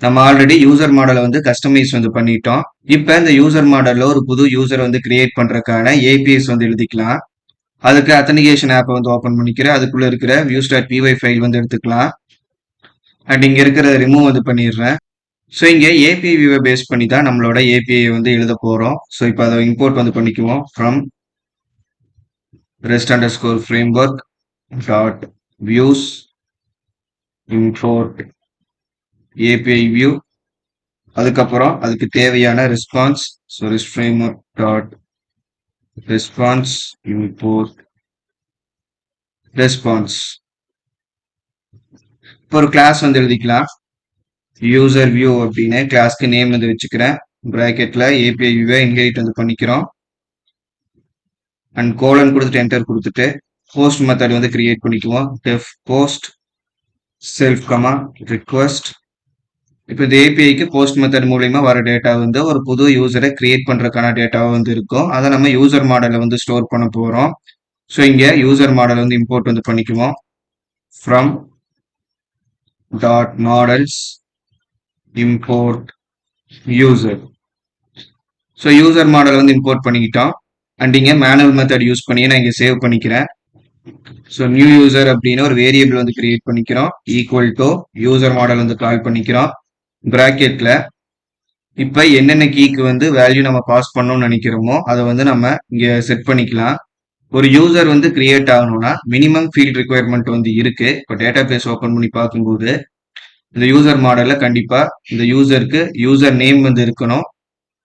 நம்ம already user மாடலை வந்து கஸ்டமைஸ் வந்து பண்ணிட்டோம். இப்ப இந்த யூசர் மாடல்ல ஒரு புது யூசர் வந்து கிரியேட் பண்றதுக்கான ஏபிஎஸ் வந்து எழுதிக்கலாம். அதுக்கு அத்தன்டிகேஷன் ஆப்பை வந்து ஓபன் பண்ணிக்கிறேன். அதுக்குள்ள இருக்கிற views.py ஃபைல் வந்து எடுத்துக்கலாம். அண்ட் இங்க இருக்கிற ரிமூவ் வந்து பண்ணிடுறேன். ஸோ இங்க ஏபிஐ வியூவை பேஸ் பண்ணி தான் நம்மளோட ஏபிஐ வந்து எழுத போறோம். ஸோ இப்போ அதை இம்போர்ட் வந்து பண்ணிக்குவோம். From rest under score framework dot views import API view. அதுக்கப்புறம் அதுக்கு தேவையான response. So rest framework dot response import response. இப்போ ஒரு கிளாஸ் வந்து எழுதிக்கலாம். யூசர் வியூ அப்படின்னு கிளாஸ்க்கு நேம் வந்து வச்சுக்கிறேன். பிராக்கெட்ல ஏபிஐ வியூவை இன்ஹெரிட் வந்து பண்ணிக்கிறோம். அண்ட் கோலன் கொடுத்துட்டு என்டர் கொடுத்துட்டு போஸ்ட் மெத்தட் வந்து கிரியேட் பண்ணிக்குவோம். Def post self comma request. இப்போ இந்த ஏபிஐக்கு போஸ்ட் மெத்தட் மூலயமா வர டேட்டா வந்து ஒரு புது யூசரை கிரியேட் பண்றதுக்கான டேட்டாவை வந்து இருக்கும். அதை நம்ம யூசர் மாடலை வந்து ஸ்டோர் பண்ண போறோம். ஸோ இங்க யூசர் மாடல் வந்து இம்போர்ட் வந்து பண்ணிக்குவோம். From dot models import user. So user model வந்து இம்போர்ட் பண்ணிக்கிட்டோம். அண்ட் இங்க மேனுவல் மெத்தட் யூஸ் பண்ணி நான் இங்க சேவ் பண்ணிக்கிறேன். ஸோ நியூ யூசர் அப்படின்னு ஒரு வேரியபிள் வந்து கிரியேட் பண்ணிக்கிறோம். ஈக்குவல் டு யூசர் மாடல் வந்து கால் பண்ணிக்கிறோம். பிராக்கெட்ல இப்ப என்னென்ன கீக்கு வந்து வேல்யூ நம்ம பாஸ் பண்ணணும்னு நினைக்கிறோமோ அதை வந்து நம்ம இங்க செட் பண்ணிக்கலாம். ஒரு யூசர் வந்து கிரியேட் ஆகணும்னா மினிமம் ஃபீல்ட் ரிக்குவயர்மெண்ட் வந்து இருக்கு. இப்போ டேட்டா பேஸ் ஓப்பன் பண்ணி பார்க்கும்போது இந்த யூசர் மாடல்ல கண்டிப்பா இந்த யூசருக்கு யூசர் நேம் வந்து இருக்கணும்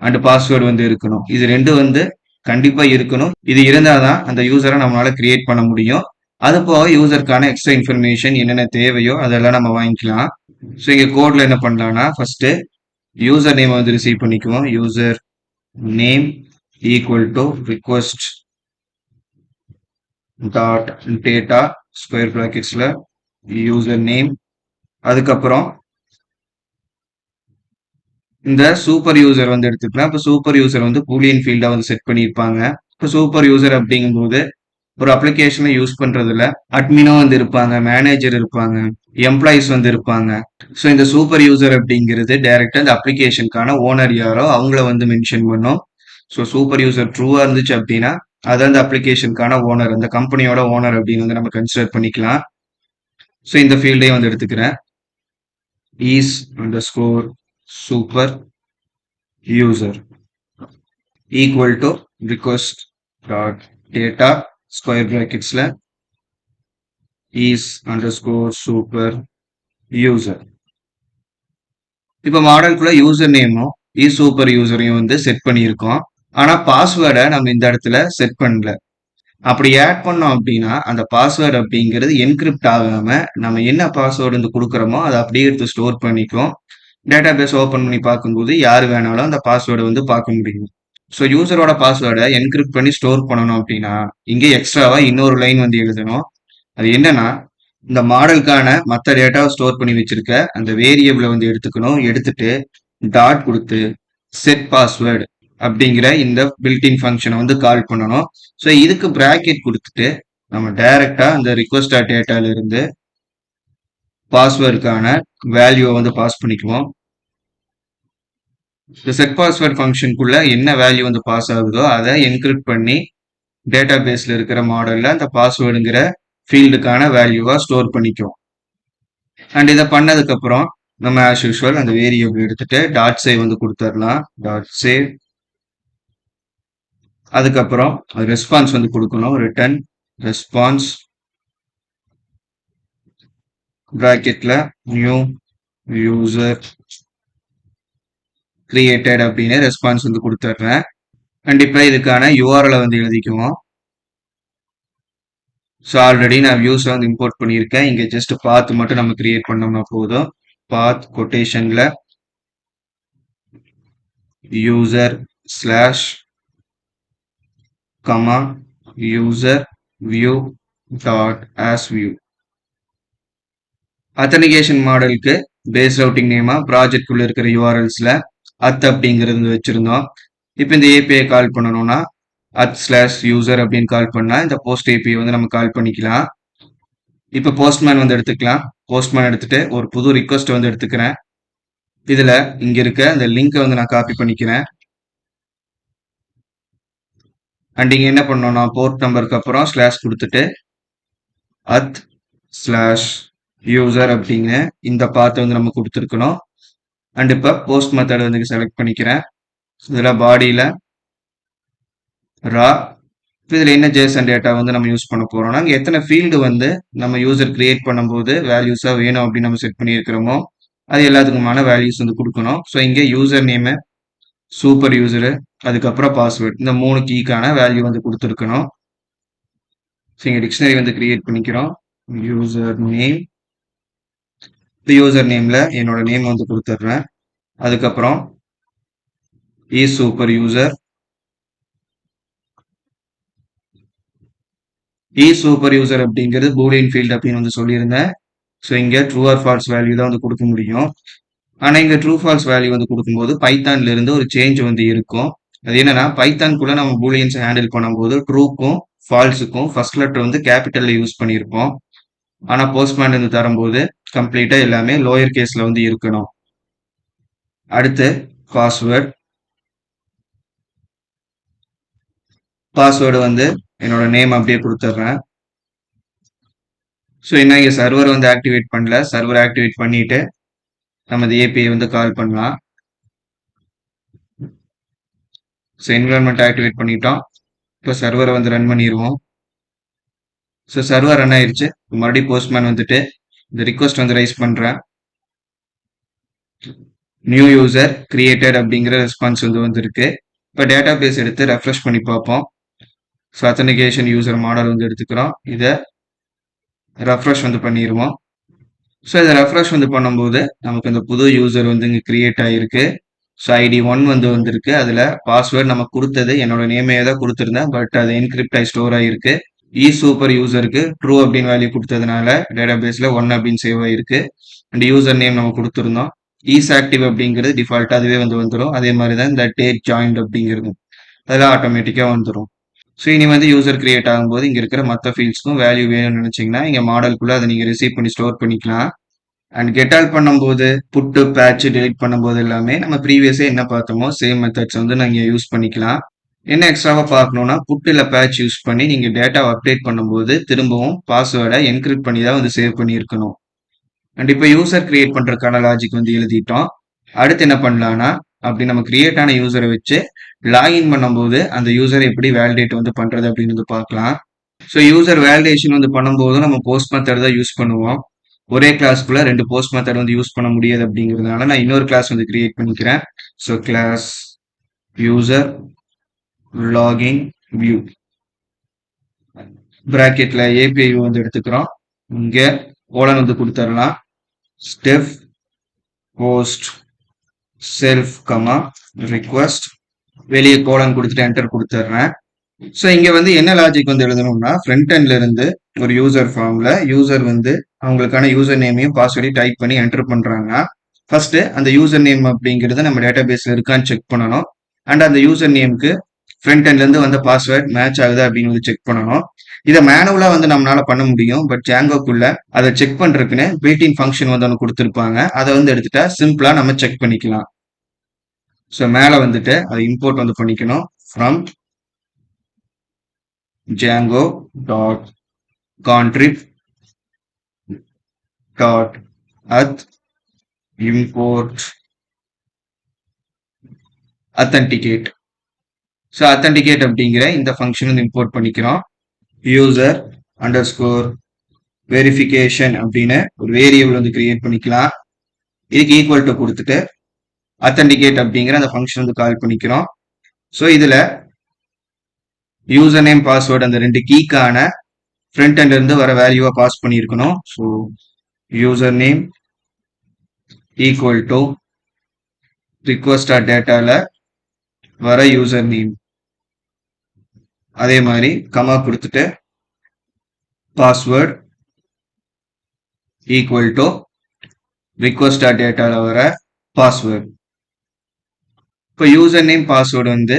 அண்ட் பாஸ்வேர்டு வந்து இருக்கணும். இது ரெண்டும் வந்து கண்டிப்பா இருக்கணும். இது இருந்தாதான் அந்த யூசரை நம்மளால கிரியேட் பண்ண முடியும். அது போக யூசருக்கான எக்ஸ்ட்ரா இன்ஃபர்மேஷன் என்னென்ன தேவையோ அதெல்லாம் நம்ம வாங்கிக்கலாம். ஸோ இங்க கோட்ல என்ன பண்ணலாம்னா ஃபர்ஸ்ட் யூசர் நேம் வந்து ரிசீவ் பண்ணிக்குவோம். User name equal to request dot data square பிராக்கெட்ஸ்ல யூசர் நேம். அதுக்கப்புறம் இந்த சூப்பர் யூசர் வந்து எடுத்துக்கலாம். இப்போ சூப்பர் யூசர் வந்து பூலியன் ஃபீல்டா வந்து செட் பண்ணியிருப்பாங்க. இப்போ சூப்பர் யூசர் அப்படிங்கும்போது ஒரு அப்ளிகேஷனை யூஸ் பண்றதுல அட்மினும் வந்து இருப்பாங்க, மேனேஜர் இருப்பாங்க, எம்ப்ளாயிஸ் வந்து இருப்பாங்க. ஸோ இந்த சூப்பர் யூசர் அப்படிங்கிறது டைரக்டா இந்த அப்ளிகேஷனுக்கான ஓனர் யாரோ அவங்கள வந்து மென்ஷன் பண்ணும். ஸோ சூப்பர் யூசர் ட்ரூவா இருந்துச்சு அப்படின்னா அது அந்த அப்ளிகேஷனுக்கான ஓனர், அந்த கம்பெனியோட ஓனர் அப்படின்னு வந்து நம்ம கன்சிடர் பண்ணிக்கலாம். ஸோ இந்த ஃபீல்டையும் வந்து எடுத்துக்கிறேன். Is underscore super user equal to request dot data square பிராக்கெட்ஸ்ல is underscore super user. இப்போ மாடலுக்குள்ள யூசர் நேமும் இஸ் சூப்பர் யூசரையும் வந்து செட் பண்ணியிருக்கோம். ஆனா பாஸ்வேர்டை நம்ம இந்த இடத்துல செட் பண்ணல. அப்படி ஆட் பண்ணோம் அப்படின்னா அந்த பாஸ்வேர்டு அப்படிங்கிறது என்கிரிப்ட் ஆகாம நம்ம என்ன பாஸ்வேர்டு வந்து கொடுக்குறோமோ அதை அப்படியே எடுத்து ஸ்டோர் பண்ணிக்கும். டேட்டா பேஸ் ஓப்பன் பண்ணி பார்க்கும்போது யார் வேணாலும் அந்த பாஸ்வேர்டை வந்து பார்க்க முடியும். ஸோ யூசரோட பாஸ்வேர்டை என்கிரிப்ட் பண்ணி ஸ்டோர் பண்ணணும் அப்படின்னா இங்கே எக்ஸ்ட்ராவா இன்னொரு லைன் வந்து எழுதணும். அது என்னன்னா இந்த மாடலுக்கான மற்ற டேட்டாவை ஸ்டோர் பண்ணி வச்சிருக்க அந்த வேரியபிளை வந்து எடுத்துக்கணும். எடுத்துட்டு டாட் கொடுத்து செட் பாஸ்வேர்டு அப்படிங்கிற இந்த பில்டின் ஃபங்க்ஷனை வந்து கால் பண்ணணும். ஸோ இதுக்கு பிராக்கெட் கொடுத்துட்டு நம்ம டைரக்டா இந்த ரிக்வெஸ்ட் டேட்டால இருந்து பாஸ்வேர்டுக்கான வேல்யூவை வந்து பாஸ் பண்ணிக்குவோம். இந்த செட் பாஸ்வேர்ட் ஃபங்க்ஷனுக்குள்ள என்ன வேல்யூ வந்து பாஸ் ஆகுதோ அதை என்கிரிப்ட் பண்ணி டேட்டா பேஸ்ல இருக்கிற மாடல்ல அந்த பாஸ்வேர்டுங்கிற ஃபீல்டுக்கான வேல்யூவா ஸ்டோர் பண்ணிக்கும். அண்ட் இதை பண்ணதுக்கு அப்புறம் நம்ம ஆஸ் யூஸ்வல் அந்த வேரியபிள் எடுத்துட்டு டாட் சேவ் வந்து கொடுத்துடலாம். Dot save. அதுக்கப்புறம் ரெஸ்பான்ஸ் வந்து கொடுக்கணும். ரிட்டர்ன் ரெஸ்பான்ஸ் பிராக்கெட்ல நியூ யூசர் கிரியேட்டட் அப்படின்னு ரெஸ்பான்ஸ் வந்து கொடுத்துட்றேன். கண்டிப்பா இதுக்கான யூஆர்எல் வந்து எழுதிக்குவோம். ஸோ ஆல்ரெடி நான் வியூஸ் வந்து இம்போர்ட் பண்ணியிருக்கேன். இங்க ஜஸ்ட் பாத் மட்டும் நம்ம கிரியேட் பண்ணோம்னா போதும். பாத் கொட்டேஷன்ல user slash comma user view dot as view. Authentication மாடலுக்கு பேஸ் ரவுட்டிங் நேமா ப்ராஜெக்ட் குள்ள இருக்கிற யூஆர்எல்ஸ்ல அத் அப்படிங்கிறது வச்சிருந்தோம். இப்போ இந்த ஏபிஐ கால் பண்ணணும்னா அத் ஸ்லாஷ் யூசர் அப்படின்னு கால் பண்ணா இந்த போஸ்ட் ஏபிஐ வந்து நம்ம கால் பண்ணிக்கலாம். இப்போ போஸ்ட்மேன் வந்து எடுத்துக்கலாம். போஸ்ட்மேன் எடுத்துட்டு ஒரு புது ரிக்வெஸ்ட் வந்து எடுத்துக்கிறேன். இதுல இங்க இருக்க இந்த லிங்கை வந்து நான் காப்பி பண்ணிக்கிறேன். அண்ட் இங்க என்ன பண்ணோம்னா போர்ட் நம்பருக்கு அப்புறம் ஸ்லாஷ் கொடுத்துட்டு அத் ஸ்லாஷ் யூசர் அப்படிங்க இந்த பாத்தை வந்து நம்ம கொடுத்துருக்கணும். அண்ட் இப்போ போஸ்ட் மெத்தட் வந்து செலக்ட் பண்ணிக்கிறேன். இதில் பாடியில் ரா இதில் என்ன ஜேசன் டேட்டா வந்து நம்ம யூஸ் பண்ண போறோம்னா இங்கே எத்தனை ஃபீல்டு வந்து நம்ம யூசர் கிரியேட் பண்ணும்போது வேல்யூஸாக வேணும் அப்படின்னு நம்ம செட் பண்ணியிருக்கிறோமோ அது எல்லாத்துக்குமான வேல்யூஸ் வந்து கொடுக்கணும். ஸோ இங்கே யூசர் நேமு, சூப்பர் யூசரு, அதுக்கப்புறம் பாஸ்வேர்ட், இந்த 3 கீக்கான வேல்யூ வந்து கொடுத்துருக்கணும். ஸோ இங்கே டிக்ஷனரி வந்து கிரியேட் பண்ணிக்கிறோம். யூசர் நேம், இந்த யூசர் நேமில் என்னோட நேம் வந்து கொடுத்துட்றேன். அதுக்கப்புறம் சூப்பர் யூசர், சூப்பர் யூசர் அப்படிங்கிறது பூலியன் ஃபீல்டு அப்படின்னு வந்து சொல்லியிருந்தேன். ஸோ இங்கே ட்ரூ ஆர் ஃபால்ஸ் வேல்யூ தான் வந்து கொடுக்க முடியும். ஆனால் இங்கே ட்ரூ ஃபால்ஸ் வேல்யூ வந்து கொடுக்கும்போது பைத்தான்ல இருந்து ஒரு சேஞ்ச் வந்து இருக்கும். அது என்னன்னா பைத்தான்குள்ள நம்ம பூலியன்ஸ் ஹேண்டில் பண்ணும்போது ட்ரூக்கும் ஃபால்ஸுக்கும் ஃபர்ஸ்ட் லெட்டர் வந்து கேபிட்டல்ல யூஸ் பண்ணியிருப்போம். ஆனால் போஸ்ட்மேன் இருந்து தரும்போது கம்ப்ளீட்டா எல்லாமே லோயர் கேஸ்ல வந்து இருக்கணும். அடுத்து பாஸ்வேர்டு. பாஸ்வேர்டு வந்து என்னோட நேம் அப்படியே கொடுத்துட்றேன். ஸோ என்ன இங்கே சர்வர் வந்து ஆக்டிவேட் பண்ணல, சர்வர் ஆக்டிவேட் பண்ணிட்டு நம்ம இந்த ஏபிஐ வந்து கால் பண்ணலாம். ஸோ என்விரான்மெண்ட் ஆக்டிவேட் பண்ணிட்டோம். இப்போ சர்வரை வந்து ரன் பண்ணிடுவோம். ஸோ சர்வர் ரன் ஆயிடுச்சு. மறுபடியும் போஸ்ட்மேன் வந்துட்டு இந்த ரிக்வஸ்ட் வந்து ரைஸ் பண்ணுறேன். நியூ யூசர் கிரியேட்டட் அப்படிங்கிற ரெஸ்பான்ஸ் வந்து வந்திருக்கு. இப்போ டேட்டா பேஸ் எடுத்து ரெஃப்ரெஷ் பண்ணி பார்ப்போம். ஸோ அத்தன்டிகேஷன் யூசர் மாடல் வந்து எடுத்துக்கிறோம். இதை ரெஃப்ரெஷ் வந்து பண்ணிடுவோம். ஸோ இதை ரெஃப்ரெஷ் வந்து பண்ணும்போது நமக்கு இந்த புது யூசர் வந்து இங்கே கிரியேட் ஆகிருக்கு. ஸோ ஐடி 1 வந்து வந்திருக்கு. அதில் பாஸ்வேர்டு நம்ம கொடுத்தது என்னோட நேமே தான் கொடுத்துருந்தேன், பட் அது என்கிரிப்ட் ஆகி ஸ்டோர் ஆகிருக்கு. சூப்பர் யூசருக்கு ட்ரூ அப்படின்னு வேல்யூ கொடுத்ததுனால டேட்டா பேஸில் 1 அப்படின்னு சேவ் ஆகிருக்கு. அண்ட் யூசர் நேம் நம்ம கொடுத்துருந்தோம். ஈஸ் ஆக்டிவ் அப்படிங்கிறது டிஃபால்ட் அதுவே வந்து வந்துடும். அதே மாதிரி தான் இந்த டேட் ஜாயின்ட் அப்படிங்கிறது அதெல்லாம் ஆட்டோமேட்டிக்காக வந்துடும். ஸோ இனி வந்து யூசர் கிரியேட் ஆகும்போது இங்கே இருக்கிற மற்ற ஃபீல்ட்ஸ்க்கும் வேல்யூ வேணும்னு நினச்சிங்கன்னா இங்கே மாடலுக்குள்ளே அதை நீங்கள் ரிசீவ் பண்ணி ஸ்டோர் பண்ணிக்கலாம். அண்ட் கெட் ஆல் பண்ணும்போது புட்டு பேட்ச் டெலிட் பண்ணும்போது எல்லாமே நம்ம ப்ரீவியஸே என்ன பார்த்தோமோ சேம் மெத்தட்ஸ் வந்து நீங்கள் யூஸ் பண்ணிக்கலாம். என்ன எக்ஸ்ட்ராவாக பார்க்கணும்னா புட்டில் பேட்ச் யூஸ் பண்ணி நீங்கள் டேட்டாவை அப்டேட் பண்ணும்போது திரும்பவும் பாஸ்வேர்டை என்கிரிப்ட் பண்ணி தான் வந்து சேவ் பண்ணியிருக்கணும். அண்ட் இப்போ யூசர் கிரியேட் பண்ணுறதுக்கான லாஜிக் வந்து எழுதிட்டோம். அடுத்து என்ன பண்ணலான்னா அப்படி நம்ம கிரியேட் ஆன யூசரை வச்சு லாகின் பண்ணும்போது அந்த யூசரை எப்படி வேலிடேட் வந்து பண்ணுறது அப்படின்னு வந்து பார்க்கலாம். ஸோ யூசர் வேலிடேஷன் வந்து பண்ணும்போது நம்ம போஸ்ட் மெத்தட் தான் யூஸ் பண்ணுவோம். ஒரே கிளாஸ்க்குள்ள 2 போஸ்ட் மெத்தட் வந்து யூஸ் பண்ண முடியாது அப்படிங்கிறதுனால நான் இன்னொரு கிளாஸ் வந்து கிரியேட் பண்ணிக்கிறேன். So class user login view பிராக்கெட்ல ஏபிஐ வந்து எடுத்துக்கிறோம். இங்க கோலன் வந்து கொடுத்துடலாம். Step post self comma request வெளியே கோலன் கொடுத்துட்டு என்டர் கொடுத்துட்றேன். ஸோ இங்க வந்து என்ன லாஜிக் வந்து எழுதணும்னா ஃப்ரண்ட் எண்ட்ல இருந்து ஒரு யூசர் ஃபார்ம்ல யூசர் வந்து அவங்களுக்கான யூசர் நேமையும் பாஸ்வேர்டையும் டைப் பண்ணி என்டர் பண்றாங்கன்னா ஃபர்ஸ்ட் அந்த யூசர் நேம் அப்படிங்கிறது நம்ம டேட்டா பேஸ்ல இருக்கான்னு செக் பண்ணணும். அண்ட் அந்த யூசர் நேமுக்கு ஃப்ரண்ட் எண்ட்ல இருந்து வந்த பாஸ்வேர்ட் மேட்ச் ஆகுதா அப்படின்னு வந்து செக் பண்ணணும். இதை மேனுவலா வந்து நம்மளால பண்ண முடியும், பட் ஜாங்கோக்குள்ள அதை செக் பண்றதுக்குன்னு பில்ட்-இன் ஃபங்க்ஷன் வந்து ஒன்று கொடுத்துருப்பாங்க. அதை வந்து எடுத்துட்டா சிம்பிளா நம்ம செக் பண்ணிக்கலாம். ஸோ மேல வந்துட்டு அதை இம்போர்ட் வந்து பண்ணிக்கணும். From Django dot contrib dot auth import authenticate. So authenticate அப்படிங்கிற இந்த ஃபங்க்ஷன் வந்து இம்போர்ட் பண்ணிக்கிறோம். யூசர் அண்டர்ஸ்கோர் வெரிஃபிகேஷன் அப்படின்னு ஒரு வேரியபிள் வந்து கிரியேட் பண்ணிக்கலாம். இதுக்கு ஈக்குவல் டு கொடுத்துட்டு authenticate அப்படிங்கிற அந்த ஃபங்க்ஷன் வந்து கால் பண்ணிக்கிறோம். ஸோ இதுல யூசர் நேம் பாஸ்வேர்டு அந்த 2 கீக்கான ஃப்ரண்ட் எண்ட்ல இருந்து வர வேல்யூவா பாஸ் பண்ணியிருக்கணும். So user name equal to request டேட்டால வர யூசர் நேம், அதே மாதிரி கமா கொடுத்துட்டு பாஸ்வேர்ட் ஈக்குவல் டு ரிக்வஸ்ட் டேட்டால வர பாஸ்வேர்ட். இப்போ யூசர் நேம் பாஸ்வேர்டு வந்து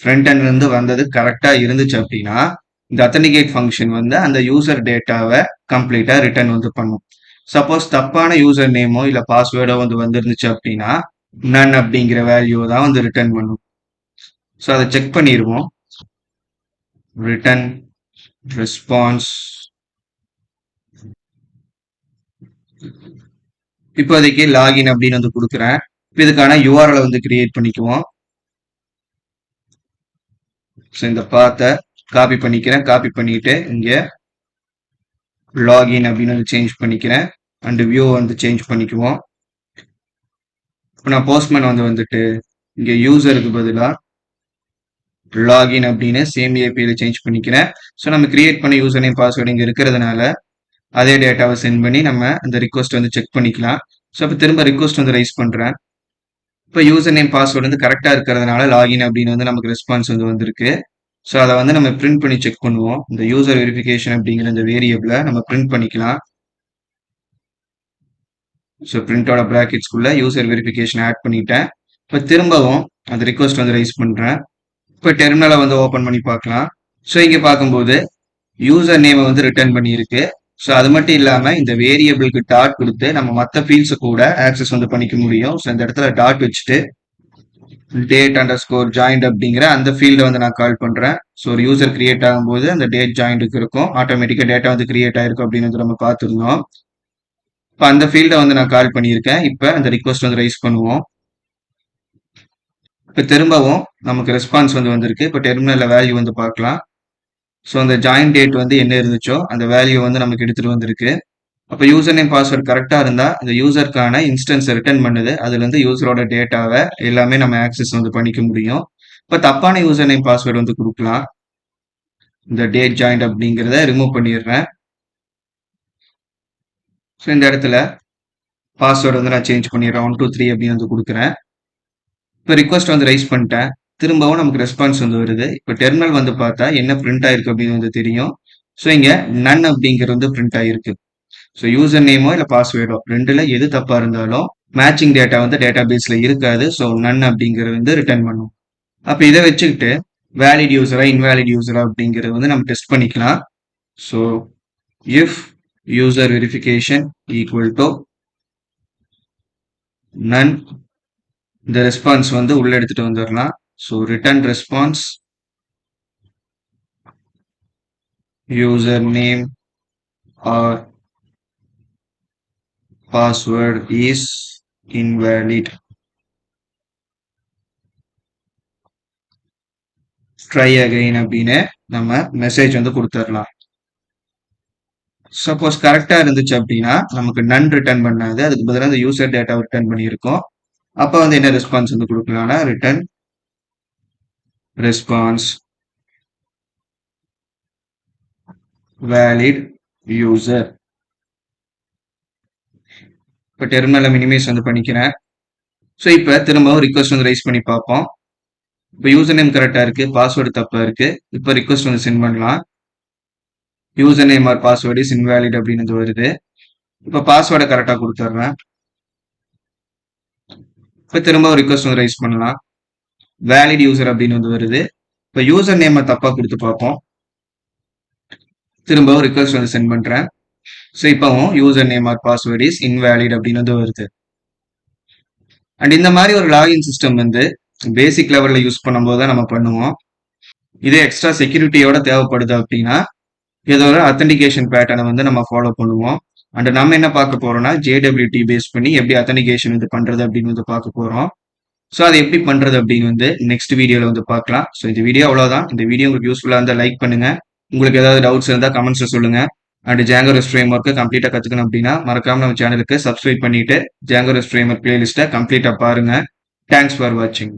ஃப்ரண்ட் எண்ட்ல இருந்து வந்தது கரெக்டா இருந்துச்சு அப்படின்னா இந்த அத்தன்டிகேட் ஃபங்க்ஷன் வந்து அந்த யூசர் டேட்டாவை கம்ப்ளீட்டா ரிட்டர்ன் வந்து பண்ணும். சப்போஸ் தப்பான யூசர் நேமோ இல்ல பாஸ்வேர்டோ வந்து வந்துருந்துச்சு அப்படின்னா நன் அப்படிங்கிற வேல்யூ தான் வந்து ரிட்டர்ன் பண்ணும். ஸோ அதை செக் பண்ணிடுவோம். Return response. இப்போதைக்கு லாகின் அப்படின்னு வந்து கொடுக்குறேன். இதுக்கான யூஆர்எல் வந்து கிரியேட் பண்ணிக்குவோம். ஸோ இந்த பாத்தை காப்பி பண்ணிக்கிறேன். காப்பி பண்ணிட்டு இங்க லாகின் அப்படின்னு வந்து சேஞ்ச் பண்ணிக்கிறேன். அண்ட் வியூ வந்து சேஞ்ச் பண்ணிக்குவோம். இப்போ நான் போஸ்ட்மேன் வந்துட்டு இங்க யூசருக்கு பதிலாக லாகின் அப்படின்னு சேம் ஏபிஐல சேஞ்ச் பண்ணிக்கிறேன். ஸோ நம்ம கிரியேட் பண்ண யூசர் நேம் பாஸ்வேர்டு இங்க இருக்கிறதுனால அதே டேட்டாவை சென்ட் பண்ணி நம்ம அந்த ரிக்வஸ்ட் வந்து செக் பண்ணிக்கலாம். ஸோ இப்போ திரும்ப ரிக்வஸ்ட் வந்து ரைஸ் பண்றேன். இப்போ யூசர் நேம் பாஸ்வேர்டு வந்து கரெக்டா இருக்கிறதுனால லாகின் அப்படின்னு வந்து நமக்கு ரெஸ்பான்ஸ் வந்து வந்திருக்கு. ஸோ அதை வந்து நம்ம பிரிண்ட் பண்ணி செக் பண்ணுவோம். இந்த யூசர் வெரிஃபிகேஷன் அப்படிங்கிற இந்த வேரியபிளை நம்ம பிரிண்ட் பண்ணிக்கலாம். ஸோ பிரிண்டோட ப்ராக்கெட்ஸ்குள்ள யூசர் வெரிஃபிகேஷன் ஆட் பண்ணிட்டேன். இப்போ திரும்பவும் அந்த ரிக்வஸ்ட் வந்து ரைஸ் பண்றேன். இப்போ டெர்மினலை வந்து ஓப்பன் பண்ணி பார்க்கலாம். ஸோ இங்க பார்க்கும்போது யூசர் நேமை வந்து ரிட்டர்ன் பண்ணியிருக்கு. ஸோ அது மட்டும் இல்லாம இந்த வேரியபிளுக்கு டாட் கொடுத்து நம்ம மற்ற ஃபீல்ட்ஸை கூட ஆக்சஸ் வந்து பண்ணிக்க முடியும். ஸோ இந்த இடத்துல டாட் வச்சுட்டு டேட் அண்டர் ஸ்கோர் ஜாயிண்ட் அப்படிங்கிற அந்த ஃபீல்டை வந்து நான் கால் பண்றேன். ஸோ ஒரு யூசர் கிரியேட் ஆகும்போது அந்த டேட் ஜாயிண்ட்டுக்கு இருக்கும், ஆட்டோமேட்டிக்கா டேட்டா வந்து கிரியேட் ஆயிருக்கும் அப்படின்னு வந்து நம்ம பார்த்துருந்தோம். இப்போ அந்த ஃபீல்டை வந்து நான் கால் பண்ணியிருக்கேன். இப்போ அந்த ரிக்வஸ்ட் வந்து ரைஸ் பண்ணுவோம். இப்போ திரும்பவும் நமக்கு ரெஸ்பான்ஸ் வந்து வந்திருக்கு. இப்போ டெர்மினல்ல வேல்யூ வந்து பார்க்கலாம். ஸோ அந்த ஜாயின் டேட் வந்து என்ன இருந்துச்சோ அந்த வேல்யூ வந்து நமக்கு எடுத்துட்டு வந்திருக்கு. அப்போ யூசர் நேம் பாஸ்வேர்ட் கரெக்டா இருந்தா அந்த யூசருக்கான இன்ஸ்டன்ஸ் ரிட்டர்ன் பண்ணுது. அதுல இருந்து யூசரோட டேட்டாவை எல்லாமே நம்ம ஆக்சஸ் வந்து பண்ணிக்க முடியும். இப்போ தப்பான யூசர் நேம் பாஸ்வேர்டு வந்து கொடுக்கலாம். இந்த டேட் ஜாயிண்ட் அப்படிங்கிறத ரிமூவ் பண்ணிடுறேன். ஸோ இந்த இடத்துல பாஸ்வேர்டு வந்து நான் சேஞ்ச் பண்ணிடுறேன். 1 2 3 அப்படின்னு வந்து கொடுக்குறேன். இப்போ ரிக்வஸ்ட் வந்து ரைஸ் பண்ணிட்டேன். திரும்பவும் நமக்கு ரெஸ்பான்ஸ் வந்து வருது. இப்போ டெர்மினல் வந்து பார்த்தா என்ன பிரிண்ட் ஆயிருக்கு அப்படின்னு வந்து தெரியும். ஸோ இங்க நன் அப்படிங்கிறது வந்து பிரிண்ட் ஆயிருக்கு. ஸோ யூசர் நேமோ இல்லை பாஸ்வேர்டோ ரெண்டுல எது தப்பா இருந்தாலும் மேட்சிங் டேட்டா வந்து டேட்டா பேஸ்ல இருக்காது. ஸோ நன் அப்படிங்கிறது வந்து ரிட்டர்ன் பண்ணும். அப்போ இதை வச்சுக்கிட்டு வேலிட் யூசரா இன்வேலிட் யூசரா அப்படிங்கிறது வந்து நம்ம டெஸ்ட் பண்ணிக்கலாம். So if user verification equal to none, இந்த ரெஸ்பான்ஸ் வந்து உள்ள எடுத்துட்டு வந்துடலாம். So return response user name or password is invalid. Try again அப்படின்னு நம்ம மெசேஜ் வந்து கொடுத்துடலாம். சப்போஸ் கரெக்டா இருந்துச்சு அப்படின்னா நமக்கு நன் ரிட்டர்ன் பண்ணாது, அதுக்கு பதிலாக அந்த யூசர் டேட்டா ரிட்டர்ன் பண்ணியிருக்கோம். அப்போ வந்து என்ன ரெஸ்பான்ஸ் வந்து கொடுக்கலாம்னா ரிட்டர்ன் ரெஸ்பான்ஸ் வேலிட் யூசர். இப்போ டெர்மினலை மினிமைஸ் வந்து பண்ணிக்கிறேன். ஸோ இப்போ திரும்பவும் ரிக்வஸ்ட் வந்து ரைஸ் பண்ணி பார்ப்போம். இப்போ யூசர் நேம் கரெக்டாக இருக்கு, பாஸ்வேர்டு தப்பா இருக்கு. இப்போ ரிக்வஸ்ட் வந்து சென்ட் பண்ணலாம். User name or password is invalid அப்படின்னு வருது. இப்போ பாஸ்வேர்டை கரெக்டாக கொடுத்துட்றேன். இப்போ திரும்ப ரிக்வஸ்ட் வந்து ரைஸ் பண்ணலாம். வேலிட் யூசர் அப்படின்னு வந்து வருது. இப்போ யூசர் நேமை தப்பா கொடுத்து பார்ப்போம். திரும்பவும் ரிக்வஸ்ட் வந்து சென்ட் பண்றேன். ஸோ இப்போவும் user name or password is invalid அப்படின்னு வந்து வருது. அண்ட் இந்த மாதிரி ஒரு லாகின் சிஸ்டம் வந்து பேசிக் லெவல்ல யூஸ் பண்ணும்போது தான் நம்ம பண்ணுவோம். இதே எக்ஸ்ட்ரா செக்யூரிட்டியோட தேவைப்படுது அப்படின்னா ஏதோ ஒரு அத்தன்டிகேஷன் பேட்டர்னை வந்து நம்ம ஃபாலோ பண்ணுவோம். அண்ட் நம்ம என்ன பார்க்க போறோம்னா JWT பேஸ் பண்ணி எப்படி அத்தன்டிகேஷன் இது பண்றது அப்படின்னு வந்து பார்க்க போறோம். ஸோ அதை எப்படி பண்றது அப்படின்னு வந்து நெக்ஸ்ட் வீடியோல வந்து பார்க்கலாம். ஸோ இந்த வீடியோ அவ்வளோதான். இந்த வீடியோ உங்களுக்கு யூஸ்ஃபுல்லா இருந்தால் லைக் பண்ணுங்க. உங்களுக்கு ஏதாவது டவுட்ஸ் இருந்தால் கமெண்ட்ஸ்ல சொல்லுங்க. அண்ட் ஜாங்கோ ரெஸ்ட் ஃப்ரேம் ஒர்க்கை கம்ப்ளீட்டா கத்துக்கணும் அப்படின்னா மறக்காம நம்ம சேனலுக்கு சப்ஸ்கிரைப் பண்ணிட்டு ஜாங்கோ ரெஸ்ட் ஃப்ரேம் ஒர்க் பிளேலிஸ்ட்டை கம்ப்ளீட்டா பாருங்க. தேங்க்ஸ் ஃபார் வாட்சிங்.